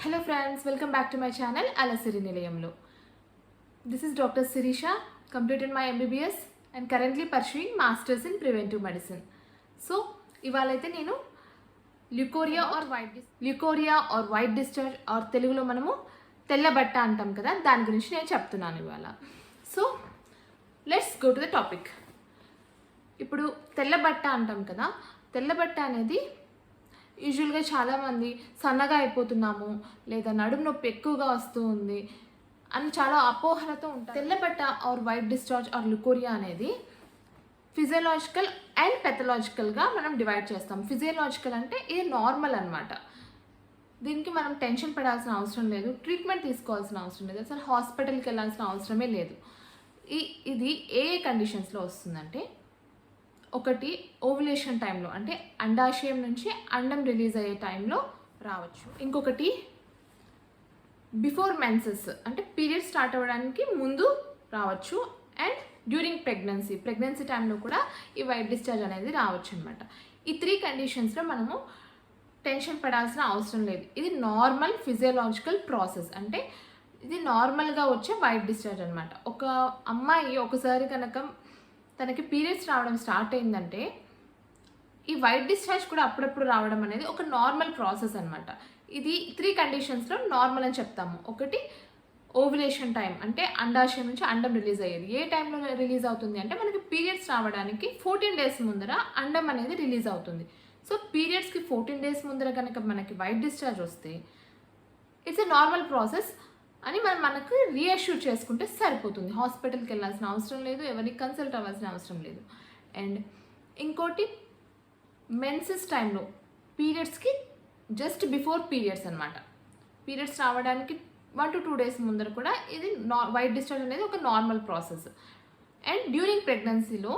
Hello friends, welcome back to my channel Alasiri Nilayamlo. This is Dr. Sirisha, completed my MBBS and currently pursuing Masters in Preventive Medicine. So, ఇవాళైతే నేను leucorrhoea or white discharge or తెలుగులో మనము తెల్లబట్ట అంటాం కదా, దాని గురించి నేను చెప్తున్నాను ఇవాళ. So let's go to the topic. ఇప్పుడు తెల్లబట్ట అంటాం కదా, తెల్లబట్ట అనేది యూజువల్గా చాలామంది సన్నగా అయిపోతున్నాము లేదా నడుము నొప్పి ఎక్కువగా వస్తూ ఉంది అని చాలా అపోహలతో ఉంటారు. తెల్లబట్ట or white discharge or leucorrhoea అనేది ఫిజియోలాజికల్ అండ్ పెథలాజికల్గా మనం డివైడ్ చేస్తాం. ఫిజియోలాజికల్ అంటే ఇది నార్మల్ అనమాట, దీనికి మనం టెన్షన్ పడాల్సిన అవసరం లేదు, ట్రీట్మెంట్ తీసుకోవాల్సిన అవసరం లేదు, అసలు హాస్పిటల్కి వెళ్ళాల్సిన అవసరమే లేదు. ఇది ఏ కండిషన్స్లో వస్తుందంటే, ఒకటి ఓవులేషన్ టైంలో అంటే అండాశయం నుంచి అండం రిలీజ్ అయ్యే టైంలో రావచ్చు. ఇంకొకటి బిఫోర్ మెన్సెస్ అంటే పీరియడ్ స్టార్ట్ అవ్వడానికి ముందు రావచ్చు. అండ్ డ్యూరింగ్ ప్రెగ్నెన్సీ టైంలో కూడా ఈ వైట్ డిశ్చార్జ్ అనేది రావచ్చు అనమాట. ఈ 3 కండిషన్స్లో మనము టెన్షన్ పడాల్సిన అవసరం లేదు. ఇది నార్మల్ ఫిజియోలాజికల్ ప్రాసెస్, అంటే ఇది నార్మల్గా వచ్చే వైట్ డిశ్చార్జ్ అనమాట. ఒక అమ్మాయి ఒకసారి కనుక తనకి పీరియడ్స్ రావడం స్టార్ట్ అయిందంటే ఈ వైట్ డిశ్చార్జ్ కూడా అప్పుడప్పుడు రావడం అనేది ఒక నార్మల్ ప్రాసెస్ అనమాట. ఇది 3 కండిషన్స్లో నార్మల్ అని చెప్తాము. ఒకటి ఓవులేషన్ టైం అంటే అండాశయం నుంచి అండం రిలీజ్ అయ్యేది. ఏ టైంలో రిలీజ్ అవుతుంది అంటే మనకి పీరియడ్స్ రావడానికి 14 డేస్ ముందర అండం అనేది రిలీజ్ అవుతుంది. సో పీరియడ్స్కి 14 డేస్ ముందర కనుక మనకి వైట్ డిశ్చార్జ్ వస్తే ఇట్స్ ఎ నార్మల్ ప్రాసెస్ అని మనకు రీఅష్యూర్ చేసుకుంటే సరిపోతుంది. హాస్పిటల్కి వెళ్ళాల్సిన అవసరం లేదు, ఎవరికి కన్సల్ట్ అవ్వాల్సిన అవసరం లేదు. అండ్ ఇంకోటి మెన్సెస్ టైంలో పీరియడ్స్కి జస్ట్ బిఫోర్ పీరియడ్స్ అనమాట, పీరియడ్స్ రావడానికి 1 to 2 డేస్ ముందర కూడా ఇది వైట్ డిశ్చార్జ్ అనేది ఒక నార్మల్ ప్రాసెస్. అండ్ డ్యూరింగ్ ప్రెగ్నెన్సీలో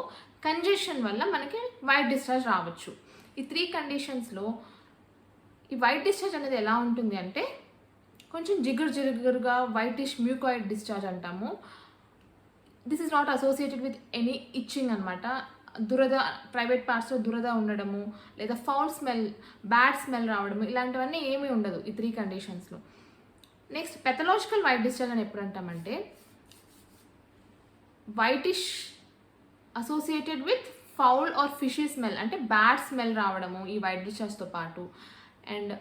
కంజెషన్ వల్ల మనకి వైట్ డిశ్చార్జ్ రావచ్చు. ఈ 3 కండిషన్స్లో ఈ వైట్ డిశ్చార్జ్ అనేది ఎలా ఉంటుంది అంటే కొంచెం జిగురుగా వైటిష్ మ్యూకాయిడ్ డిశ్చార్జ్ అంటాము. This is not associated with any itching అనమాట. దురద, ప్రైవేట్ పార్ట్స్లో దురద ఉండడము లేదా ఫౌల్ స్మెల్, బ్యాడ్ స్మెల్ రావడము ఇలాంటివన్నీ ఏమీ ఉండదు ఈ 3 కండిషన్స్లో. నెక్స్ట్ పెథలాజికల్ వైట్ డిశ్చార్జ్ అని ఎప్పుడు అంటామంటే whitish associated with foul or fishy smell, అంటే బ్యాడ్ స్మెల్ రావడము ఈ వైట్ డిశ్చార్జ్తో పాటు, అండ్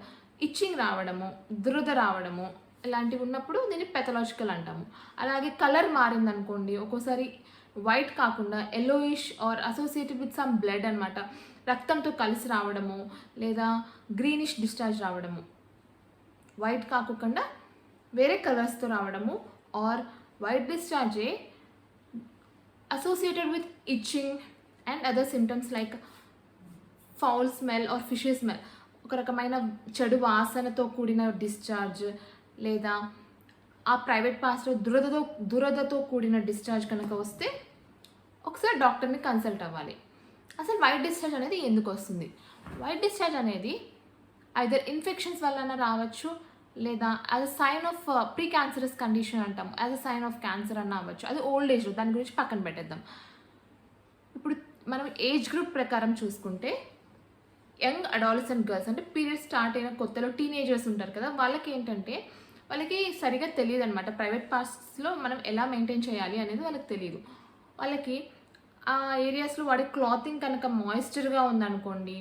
ఇచ్చింగ్ రావడము, దురద రావడము ఇలాంటివి ఉన్నప్పుడు దీన్ని పెథలాజికల్ అంటాము. అలాగే కలర్ మారిందనుకోండి, ఒక్కోసారి వైట్ కాకుండా yellowish or associated with some blood అనమాట, రక్తంతో కలిసి రావడము లేదా గ్రీనిష్ డిశ్చార్జ్ రావడము, వైట్ కాకుండా వేరే కలర్స్తో రావడము, ఆర్ వైట్ డిశ్చార్జే associated with itching and other symptoms like foul smell or fishy smell, ఒక రకమైన చెడు వాసనతో కూడిన డిశ్చార్జ్ లేదా ఆ ప్రైవేట్ పార్ట్స్లో దురదతో కూడిన డిశ్చార్జ్ కనుక వస్తే ఒకసారి డాక్టర్ని కన్సల్ట్ అవ్వాలి. అసలు వైట్ డిశ్చార్జ్ అనేది ఎందుకు వస్తుంది? వైట్ డిశ్చార్జ్ అనేది ఐదర్ ఇన్ఫెక్షన్స్ వలన రావచ్చు లేదా as a sign of precancerous condition అంటాం, as a sign of cancer అన్న అవ్వచ్చు. అది ఓల్డ్ ఏజ్లో, దాని గురించి పక్కన పెట్టేద్దాం. ఇప్పుడు మనం ఏజ్ గ్రూప్ ప్రకారం చూసుకుంటే యంగ్ అడాలసెంట్ గర్ల్స్ అంటే పీరియడ్స్ స్టార్ట్ అయిన కొత్తలో టీనేజర్స్ ఉంటారు కదా, వాళ్ళకి ఏంటంటే వాళ్ళకి సరిగా తెలియదు అనమాట, ప్రైవేట్ పార్ట్స్లో మనం ఎలా మెయింటైన్ చేయాలి అనేది వాళ్ళకి తెలియదు. వాళ్ళకి ఆ ఏరియాస్లో వాడే క్లాతింగ్ కనుక మాయిశ్చర్గా ఉందనుకోండి,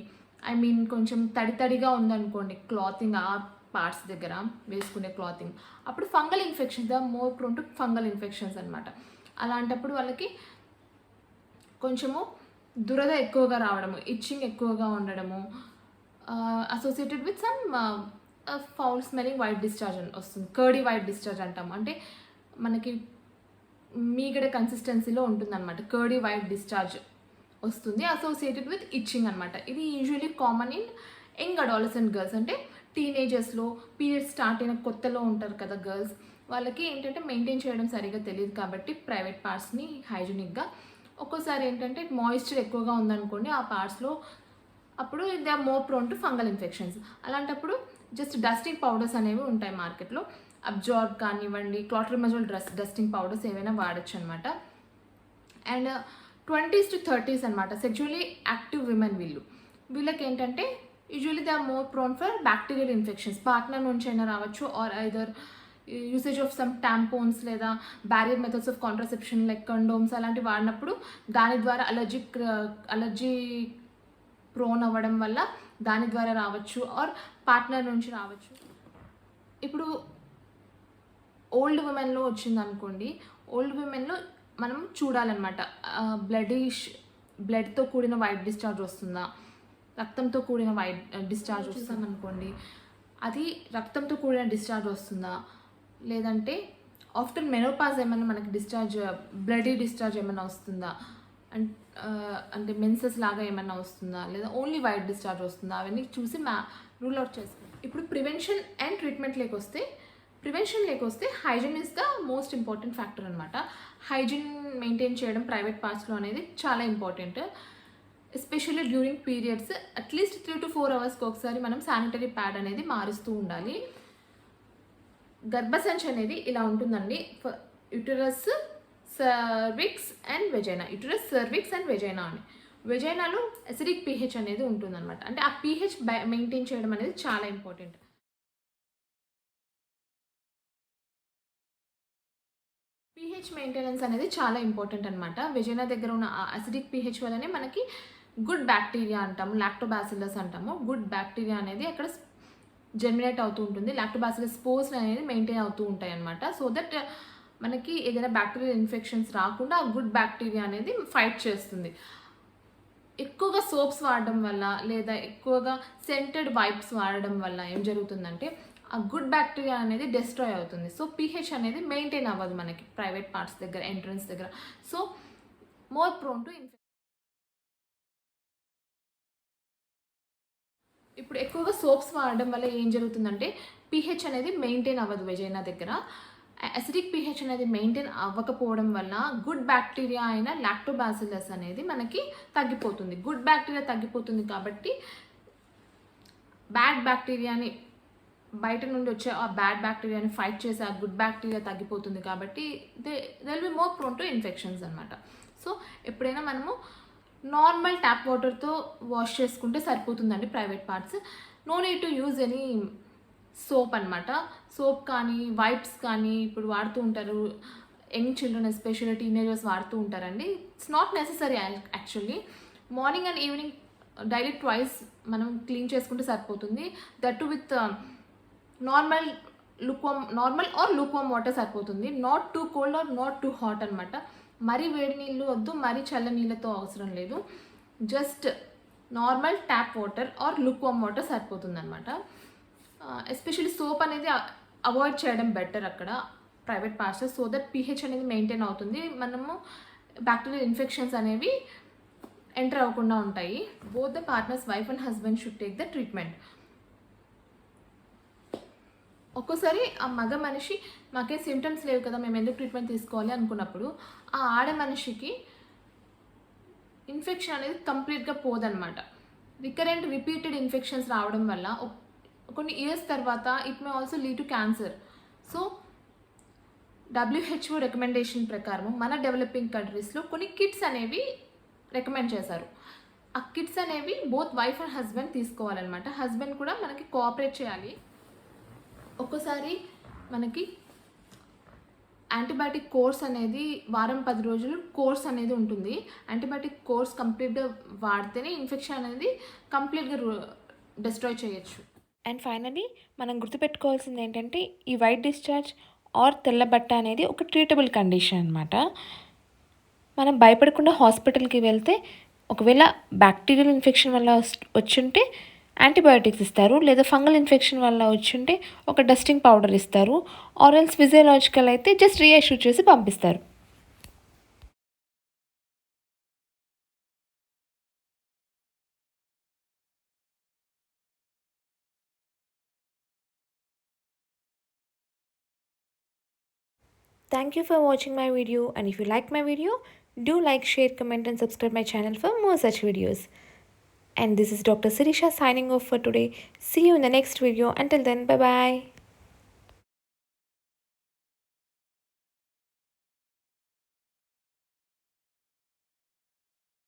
ఐ మీన్ కొంచెం తడిగా ఉందనుకోండి క్లాతింగ్, ఆ పార్ట్స్ దగ్గర వేసుకునే క్లాతింగ్, అప్పుడు fungal infections, the more prone to fungal infections అనమాట. అలాంటప్పుడు వాళ్ళకి కొంచెము దురద ఎక్కువగా రావడము, ఇచ్చింగ్ ఎక్కువగా ఉండడము, associated with some foul smelling white discharge వస్తుంది. కర్డీ వైట్ డిశ్చార్జ్ అంటాము, అంటే మనకి మీగడ కన్సిస్టెన్సీలో ఉంటుందన్నమాట. కర్డీ వైట్ డిశ్చార్జ్ వస్తుంది అసోసియేటెడ్ విత్ ఇచ్చింగ్ అనమాట. ఇది usually common in young adolescent girls, అంటే టీనేజర్స్లో పీరియడ్స్ స్టార్ట్ అయిన కొత్తలో ఉంటారు కదా గర్ల్స్, వాళ్ళకి ఏంటంటే మెయింటైన్ చేయడం సరిగా తెలియదు కాబట్టి ప్రైవేట్ పార్ట్స్ని హైజీనిక్గా, ఒక్కోసారి ఏంటంటే మాయిశ్చర్ ఎక్కువగా ఉందనుకోండి ఆ పార్ట్స్లో, అప్పుడు they are more prone to fungal infections. అలాంటప్పుడు జస్ట్ డస్టింగ్ పౌడర్స్ అనేవి ఉంటాయి మార్కెట్లో, అబ్జార్బ్ కానివ్వండి, క్లాట్రిమజోల్ డస్టింగ్ పౌడర్స్ ఏవైనా వాడచ్చు అనమాట. అండ్ 20s to 30s అనమాట, సెక్చువల్లీ యాక్టివ్ విమెన్ వీళ్ళకి ఏంటంటే usually they are more prone for bacterial infections. Partner నుంచి అయినా రావచ్చు, or either usage of some tampons లేదా barrier methods of contraception like condoms అలాంటివి వాడినప్పుడు దాని ద్వారా అలర్జీ ప్రోన్ అవ్వడం వల్ల దాని ద్వారా రావచ్చు, ఆర్ పార్ట్నర్ నుంచి రావచ్చు. ఇప్పుడు ఓల్డ్ ఉమెన్లో వచ్చింది అనుకోండి, ఓల్డ్ ఉమెన్లో మనం చూడాలన్నమాట, బ్లడ్తో కూడిన వైట్ డిశ్చార్జ్ వస్తుందా, రక్తంతో కూడిన వైట్ డిశ్చార్జ్ వస్తుందనుకోండి, అది రక్తంతో కూడిన డిశ్చార్జ్ వస్తుందా, లేదంటే ఆఫ్టర్ మెనోపాజ్ ఏమైనా మనకి బ్లడీ డిశ్చార్జ్ ఏమైనా వస్తుందా, అంటే మెన్సెస్ లాగా ఏమైనా వస్తుందా, లేదా ఓన్లీ వైట్ డిశ్చార్జ్ వస్తుందా, అవన్నీ చూసి రూల్ అవుట్ చేసుకుంటాం. ఇప్పుడు ప్రివెన్షన్ అండ్ ట్రీట్మెంట్ లేకొస్తే hygiene is the most important factor అనమాట. హైజీన్ మెయింటైన్ చేయడం ప్రైవేట్ పార్ట్స్లో అనేది చాలా important. Especially during periods at least 3 to 4 అవర్స్కి ఒకసారి మనం శానిటరీ ప్యాడ్ అనేది మారుస్తూ ఉండాలి. గర్భసంచి అనేది ఇలా ఉంటుందండి. యుటరస్, సర్విక్స్ అండ్ వెజైనా అని. వెజైనాలో అసిడిక్ pH అనేది ఉంటుందన్నమాట. అంటే ఆ pH మెయింటైన్ చేయడం అనేది చాలా ఇంపార్టెంట్. pH మెయింటెనెన్స్ అనేది చాలా ఇంపార్టెంట్ అనమాట. వెజైనా దగ్గర ఉన్న అసిడిక్ pH వల్లనే మనకి గుడ్ బ్యాక్టీరియా అంటాము, లాక్టోబాసిల్లస్ అంటాము. గుడ్ బ్యాక్టీరియా అనేది అక్కడ జెర్మినేట్ అవుతూ ఉంటుంది. లాక్టోబాసిల్లస్ స్పోర్స్ అనేది మెయింటైన్ అవుతూ ఉంటాయి అనమాట. సో దట్ మనకి ఏదైనా బ్యాక్టీరియల్ ఇన్ఫెక్షన్స్ రాకుండా ఆ గుడ్ బ్యాక్టీరియా అనేది ఫైట్ చేస్తుంది. ఎక్కువగా సోప్స్ వాడడం వల్ల లేదా ఎక్కువగా సెంటెడ్ వైప్స్ వాడడం వల్ల ఏం జరుగుతుందంటే ఆ గుడ్ బ్యాక్టీరియా అనేది డిస్ట్రాయ్ అవుతుంది. సో pH అనేది మెయింటైన్ అవ్వదు మనకి ప్రైవేట్ పార్ట్స్ దగ్గర, ఎంట్రన్స్ దగ్గర. So more prone to infection. ఇప్పుడు ఎక్కువగా సోప్స్ వాడడం వల్ల ఏం జరుగుతుందంటే pH అనేది మెయింటైన్ అవ్వదు వెజైనా దగ్గర. అసిడిక్ pH అనేది మెయింటైన్ అవ్వకపోవడం వల్ల గుడ్ బ్యాక్టీరియా అయిన లాక్టోబాసిల్లస్ అనేది మనకి తగ్గిపోతుంది. గుడ్ బ్యాక్టీరియా తగ్గిపోతుంది కాబట్టి బ్యాడ్ బ్యాక్టీరియాని, బయట నుండి వచ్చే ఆ బ్యాడ్ బ్యాక్టీరియాని ఫైట్ చేసి ఆ గుడ్ బ్యాక్టీరియా తగ్గిపోతుంది కాబట్టి they will be more prone to infections అనమాట. సో ఎప్పుడైనా మనము నార్మల్ ట్యాప్ వాటర్తో వాష్ చేసుకుంటే సరిపోతుందండి private parts. No need to use any soap అనమాట. సోప్ కానీ వైప్స్ కానీ ఇప్పుడు వాడుతూ ఉంటారు, యంగ్ చిల్డ్రన్ ఎస్పెషల్లీ టీనేజర్స్ వాడుతూ ఉంటారండి. It's not necessary actually. Morning and evening daily twice మనం క్లీన్ చేసుకుంటే సరిపోతుంది. That too with normal or lukewarm water సరిపోతుంది. Not too cold or not too hot అనమాట. మరీ వేడి నీళ్ళు వద్దు, మరీ చల్ల నీళ్ళతో అవసరం లేదు. Just normal tap water or lukewarm water సరిపోతుంది అనమాట. ఎస్పెషల్లీ సోప్ అనేది అవాయిడ్ చేయడం బెటర్ అక్కడ private parts, so that pH అనేది మెయింటైన్ అవుతుంది. మనము బ్యాక్టీరియల్ ఇన్ఫెక్షన్స్ అనేవి ఎంటర్ అవ్వకుండా ఉంటాయి. Both the partners, wife and husband should take the treatment. ఒక్కోసారి ఆ మగ మనిషి మాకే సిమ్టమ్స్ లేవు కదా, మేము ఎందుకు ట్రీట్మెంట్ తీసుకోవాలి అనుకున్నప్పుడు ఆ ఆడ మనిషికి ఇన్ఫెక్షన్ అనేది కంప్లీట్గా పోదన్నమాట. రిపీటెడ్ ఇన్ఫెక్షన్స్ రావడం వల్ల కొన్ని ఇయర్స్ తర్వాత it may also lead to cancer. So WHO recommendation ప్రకారం మన డెవలపింగ్ కంట్రీస్లో కొన్ని కిట్స్ అనేవి రికమెండ్ చేశారు. ఆ కిట్స్ అనేవి బోత్ వైఫ్ అండ్ హస్బెండ్ తీసుకోవాలన్నమాట. హస్బెండ్ కూడా మనకి కోఆపరేట్ చేయాలి. ఒక్కోసారి మనకి యాంటీబయాటిక్ కోర్స్ అనేది వారం 10 రోజులు కోర్స్ అనేది ఉంటుంది. యాంటీబయాటిక్ కోర్స్ కంప్లీట్గా వాడితేనే ఇన్ఫెక్షన్ అనేది కంప్లీట్గా డిస్ట్రాయ్ చేయొచ్చు. అండ్ ఫైనలీ మనం గుర్తుపెట్టుకోవాల్సింది ఏంటంటే ఈ వైట్ డిశ్చార్జ్ ఆర్ తెల్లబట్ట అనేది ఒక ట్రీటబుల్ కండిషన్ అనమాట. మనం భయపడకుండా హాస్పిటల్కి వెళ్తే ఒకవేళ బ్యాక్టీరియల్ ఇన్ఫెక్షన్ వల్ల వచ్చుంటే యాంటీబయాటిక్స్ ఇస్తారు, లేదా ఫంగల్ ఇన్ఫెక్షన్ వల్ల వచ్చుంటే ఒక డస్టింగ్ పౌడర్ ఇస్తారు, ఆరెల్స్ ఫిజియోలాజికల్ అయితే జస్ట్ రీఇష్యూ చేసి పంపిస్తారు. Thank you for watching my video, and if you like my video, do like, share, comment and subscribe my channel for more such videos. And this is Dr. Sirisha signing off for today. See you in the next video. Until then, bye bye.